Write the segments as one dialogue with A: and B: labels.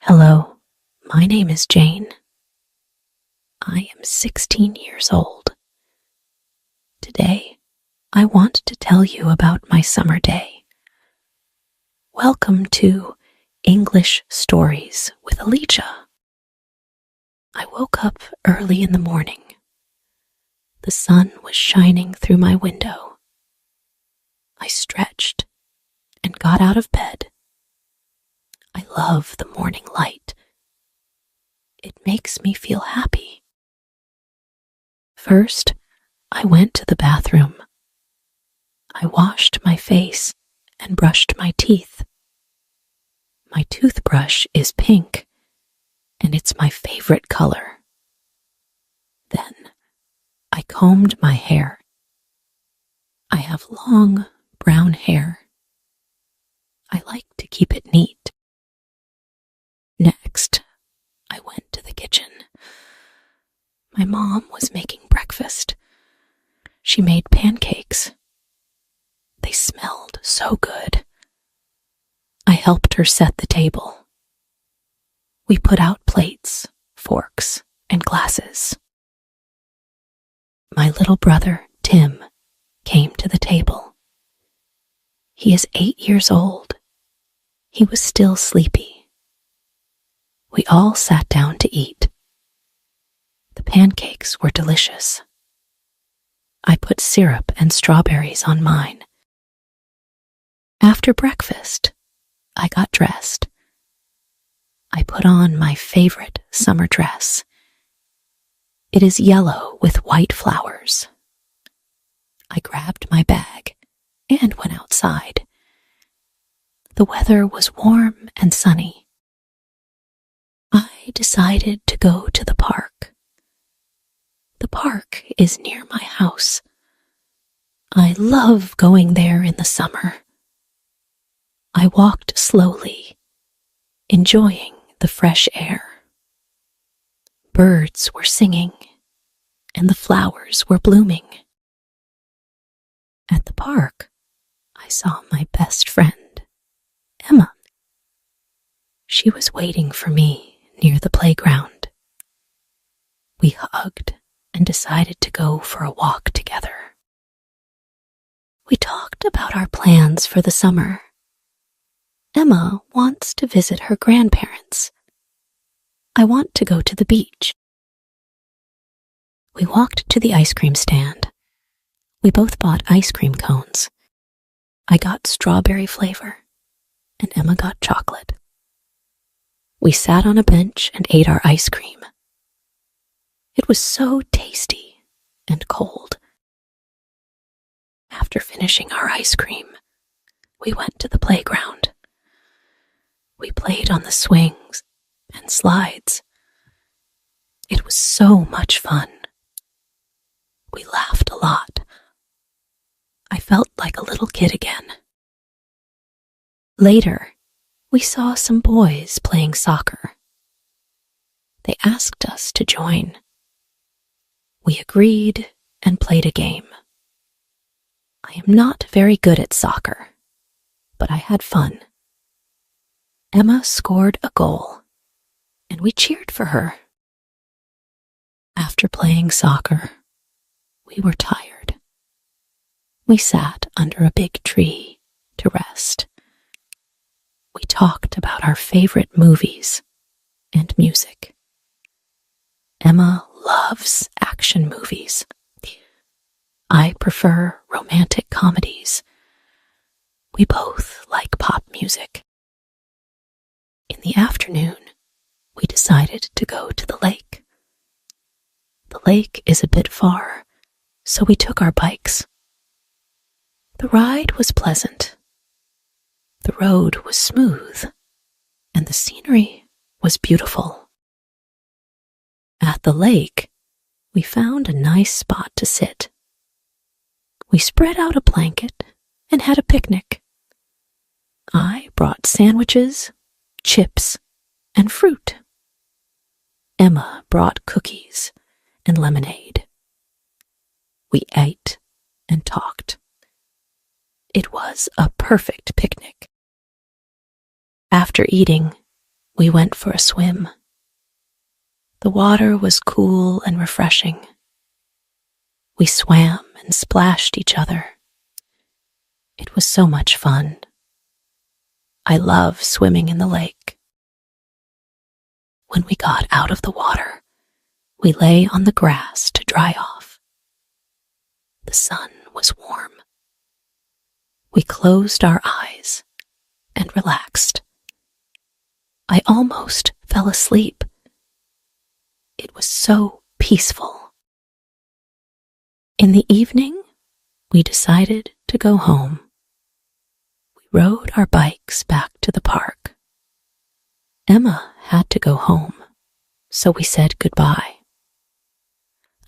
A: Hello, my name is Jane. I am 16 years old. Today, I want to tell you about my summer day. Welcome to English Stories with Alicia. I woke up early in the morning. The sun was shining through my window. I stretched and got out of bed. I love the morning light. It makes me feel happy. First, I went to the bathroom. I washed my face and brushed my teeth. My toothbrush is pink, and it's my favorite color. Then, I combed my hair. I have long, brown hair. I like to keep it neat. Next, I went to the kitchen. My mom was making breakfast. She made pancakes. They smelled so good. I helped her set the table. We put out plates, forks, and glasses. My little brother, Tim, came to the table. He is 8 years old. He was still sleepy. We all sat down to eat. The pancakes were delicious. I put syrup and strawberries on mine. After breakfast, I got dressed. I put on my favorite summer dress. It is yellow with white flowers. I grabbed my bag and went outside. The weather was warm and sunny. I decided to go to the park. The park is near my house. I love going there in the summer. I walked slowly, enjoying the fresh air. Birds were singing, and the flowers were blooming. At the park, I saw my best friend, Emma. She was waiting for me near the playground. We hugged and decided to go for a walk together. We talked about our plans for the summer. Emma wants to visit her grandparents. I want to go to the beach. We walked to the ice cream stand. We both bought ice cream cones. I got strawberry flavor, and Emma got chocolate. We sat on a bench and ate our ice cream. It was so tasty and cold. After finishing our ice cream, we went to the playground. We played on the swings and slides. It was so much fun. We laughed a lot. I felt like a little kid again. Later, we saw some boys playing soccer. They asked us to join. We agreed and played a game. I am not very good at soccer, but I had fun. Emma scored a goal, and we cheered for her. After playing soccer, we were tired. We sat under a big tree to rest. We talked about our favorite movies and music. Emma loves action movies. I prefer romantic comedies. We both like pop music. In the afternoon, we decided to go to the lake. The lake is a bit far, so we took our bikes. The ride was pleasant. The road was smooth, and the scenery was beautiful. At the lake, we found a nice spot to sit. We spread out a blanket and had a picnic. I brought sandwiches, chips, and fruit. Emma brought cookies and lemonade. We ate and talked. It was a perfect picnic. After eating, We went for a swim. The water was cool and refreshing. We swam and splashed each other. It was so much fun. I love swimming in the lake. When we got out of the water, we lay on the grass to dry off. The sun was warm. We closed our eyes and relaxed. I almost fell asleep. It was so peaceful. In the evening, we decided to go home. We rode our bikes back to the park. Emma had to go home, so we said goodbye.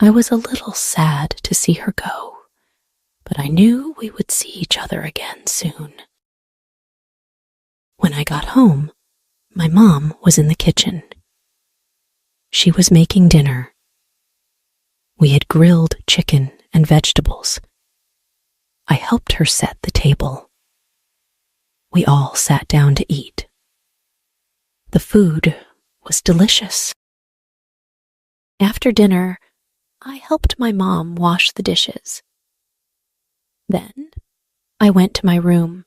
A: I was a little sad to see her go, but I knew we would see each other again soon. When I got home, my mom was in the kitchen. She was making dinner. We had grilled chicken and vegetables. I helped her set the table. We all sat down to eat. The food was delicious. After dinner, I helped my mom wash the dishes. Then, I went to my room.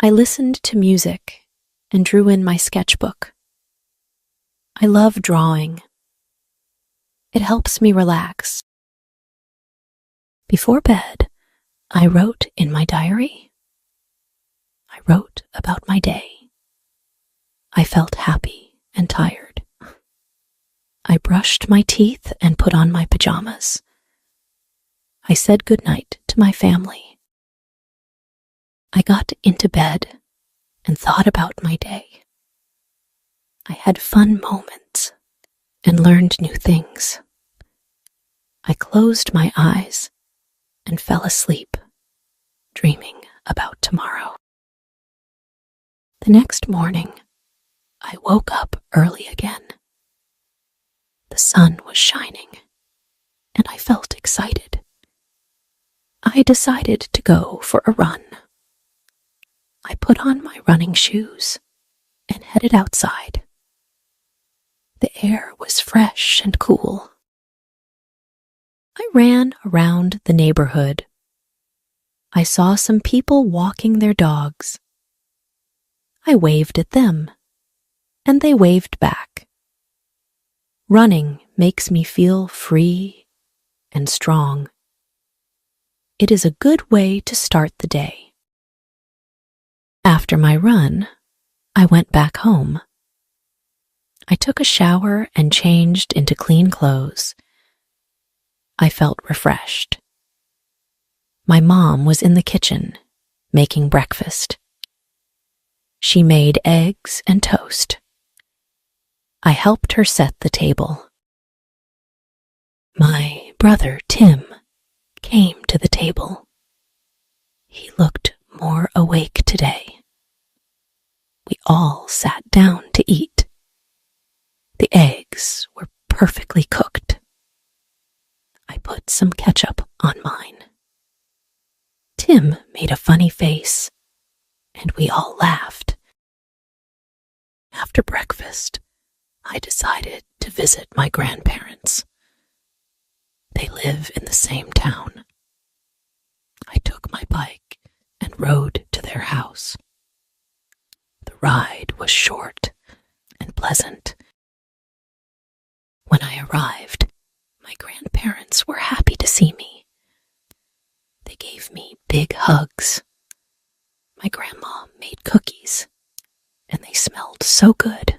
A: I listened to music and drew in my sketchbook. I love drawing. It helps me relax. Before bed, I wrote in my diary. I wrote about my day. I felt happy and tired. I brushed my teeth and put on my pajamas. I said goodnight to my family. I got into bed and thought about my day. I had fun moments and learned new things. I closed my eyes and fell asleep, dreaming about tomorrow. The next morning, I woke up early again. The sun was shining, and I felt excited. I decided to go for a run. I put on my running shoes and headed outside. The air was fresh and cool. I ran around the neighborhood. I saw some people walking their dogs. I waved at them, and they waved back. Running makes me feel free and strong. It is a good way to start the day. After my run, I went back home. I took a shower and changed into clean clothes. I felt refreshed. My mom was in the kitchen, making breakfast. She made eggs and toast. I helped her set the table. My brother, Tim, came to the table. He looked more awake today. We all sat down to eat. The eggs were perfectly cooked. I put some ketchup on mine. Tim made a funny face, and we all laughed. After breakfast, I decided to visit my grandparents. They live in the same town. I took my bike and rode to their house. The ride was short and pleasant. When I arrived, my grandparents were happy to see me. They gave me big hugs. My grandma made cookies, and they smelled so good.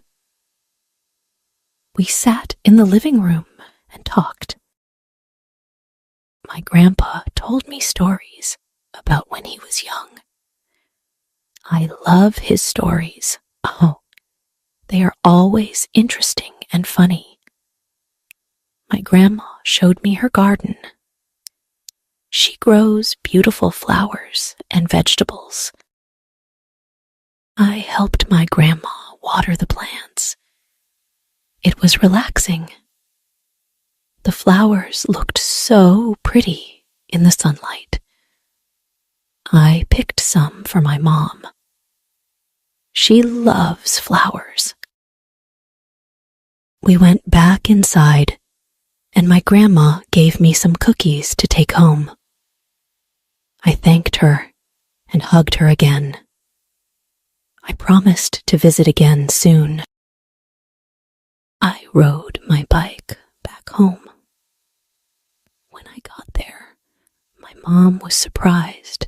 A: We sat in the living room and talked. My grandpa told me stories about when he was young. I love his stories. Oh, they are always interesting and funny. My grandma showed me her garden. She grows beautiful flowers and vegetables. I helped my grandma water the plants. It was relaxing. The flowers looked so pretty in the sunlight. I picked some for my mom. She loves flowers. We went back inside, and my grandma gave me some cookies to take home. I thanked her and hugged her again. I promised to visit again soon. I rode my bike back home. When I got there, my mom was surprised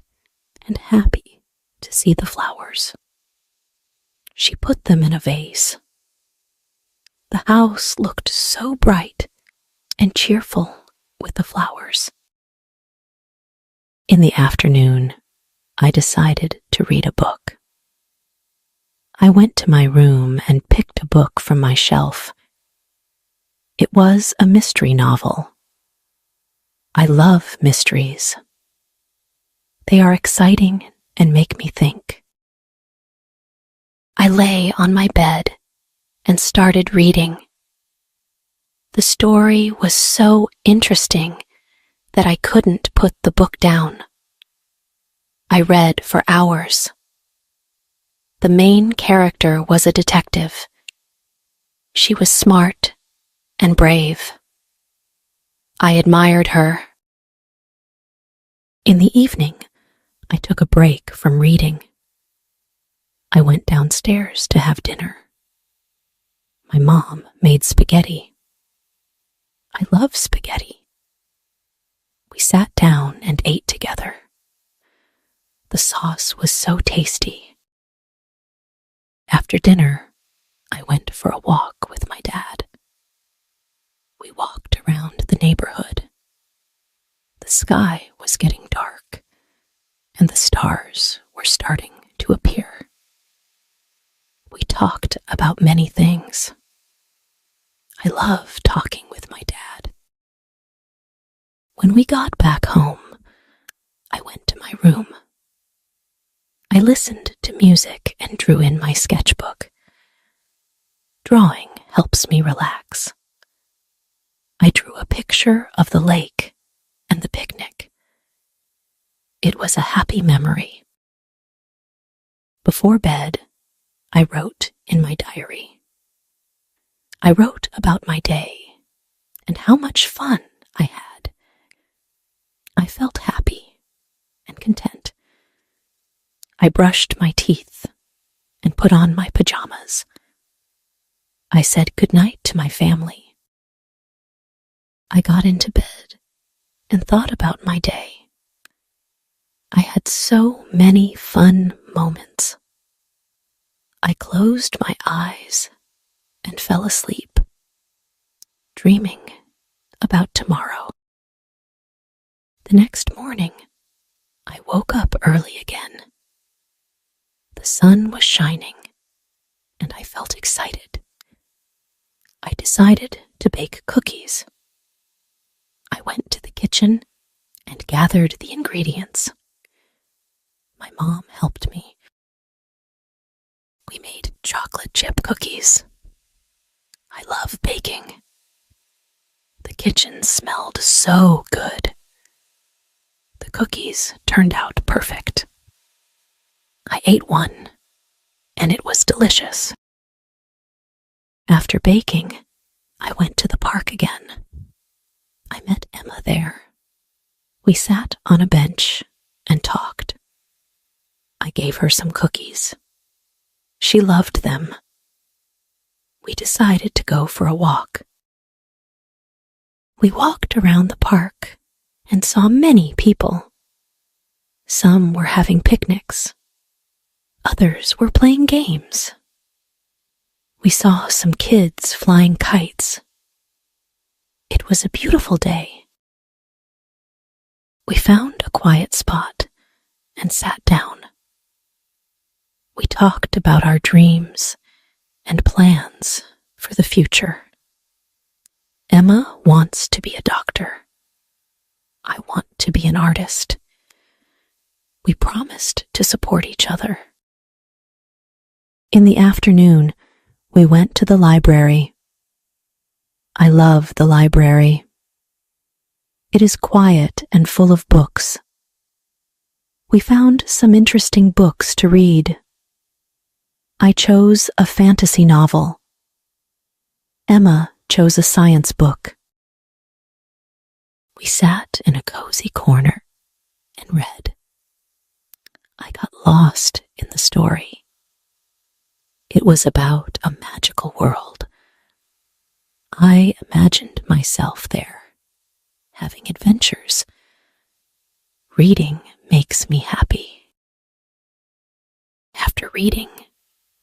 A: and happy to see the flowers. She put them in a vase. The house looked so bright and cheerful with the flowers. In the afternoon, I decided to read a book. I went to my room and picked a book from my shelf. It was a mystery novel. I love mysteries. They are exciting and make me think. I lay on my bed and started reading. The story was so interesting that I couldn't put the book down. I read for hours. The main character was a detective. She was smart and brave. I admired her. In the evening, I took a break from reading. I went downstairs to have dinner. My mom made spaghetti. I love spaghetti. We sat down and ate together. The sauce was so tasty. After dinner, I went for a walk with my dad. We walked around the neighborhood. The sky was getting dark, and the stars were starting to appear. We talked about many things. I love talking with my dad. When we got back home, I went to my room. I listened to music and drew in my sketchbook. Drawing helps me relax. I drew a picture of the lake and the picnic. It was a happy memory. Before bed, I wrote in my diary. I wrote about my day and how much fun I had. I felt happy and content. I brushed my teeth and put on my pajamas. I said goodnight to my family. I got into bed and thought about my day. I had so many fun moments. I closed my eyes and fell asleep, dreaming about tomorrow. The next morning, I woke up early again. The sun was shining, and I felt excited. I decided to bake cookies. I went to the kitchen and gathered the ingredients. My mom helped me. We made chocolate chip cookies. I love baking. The kitchen smelled so good. The cookies turned out perfect. I ate one, and it was delicious. After baking, I went to the park again. I met Emma there. We sat on a bench and talked. I gave her some cookies. She loved them. We decided to go for a walk. We walked around the park and saw many people. Some were having picnics. Others were playing games. We saw some kids flying kites. It was a beautiful day. We found a quiet spot and sat down. We talked about our dreams and plans for the future. Emma wants to be a doctor. I want to be an artist. We promised to support each other. In the afternoon, we went to the library. I love the library. It is quiet and full of books. We found some interesting books to read. I chose a fantasy novel. Emma chose a science book. We sat in a cozy corner and read. I got lost in the story. It was about a magical world. I imagined myself there, having adventures. Reading makes me happy. After reading,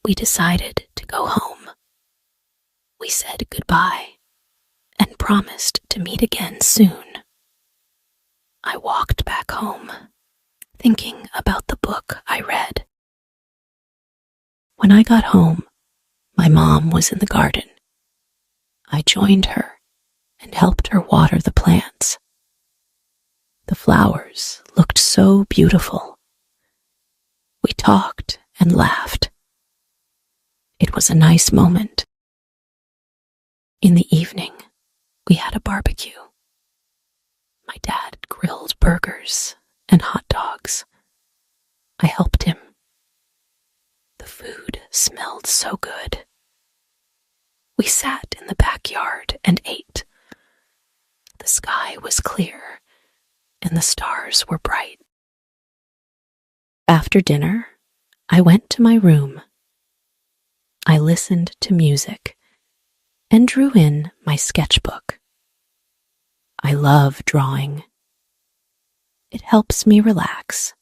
A: we decided to go home. We said goodbye and promised to meet again soon. I walked back home, thinking about the book I read. When I got home, my mom was in the garden. I joined her and helped her water the plants. The flowers looked so beautiful. We talked and laughed. It was a nice moment. In the evening, we had a barbecue. My dad grilled burgers and hot dogs. I helped him. The food smelled so good. We sat in the backyard and ate. The sky was clear and the stars were bright. After dinner, I went to my room. I listened to music and drew in my sketchbook. I love drawing. It helps me relax.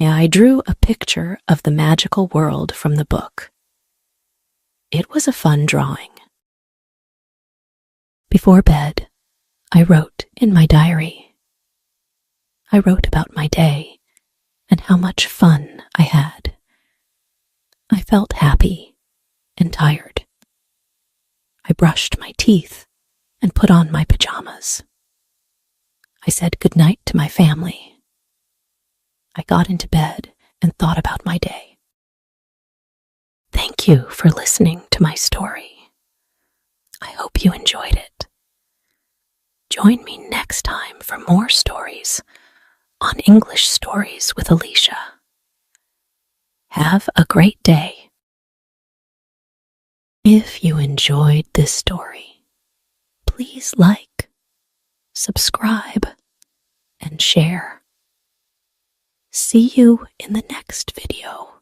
A: I drew a picture of the magical world from the book. It was a fun drawing. Before bed, I wrote in my diary. I wrote about my day and how much fun I had. I felt happy and tired. I brushed my teeth and put on my pajamas. I said goodnight to my family. I got into bed and thought about my day. Thank you for listening to my story. I hope you enjoyed it. Join me next time for more stories on English Stories with Alicia. Have a great day. If you enjoyed this story, please like, subscribe, and share. See you in the next video.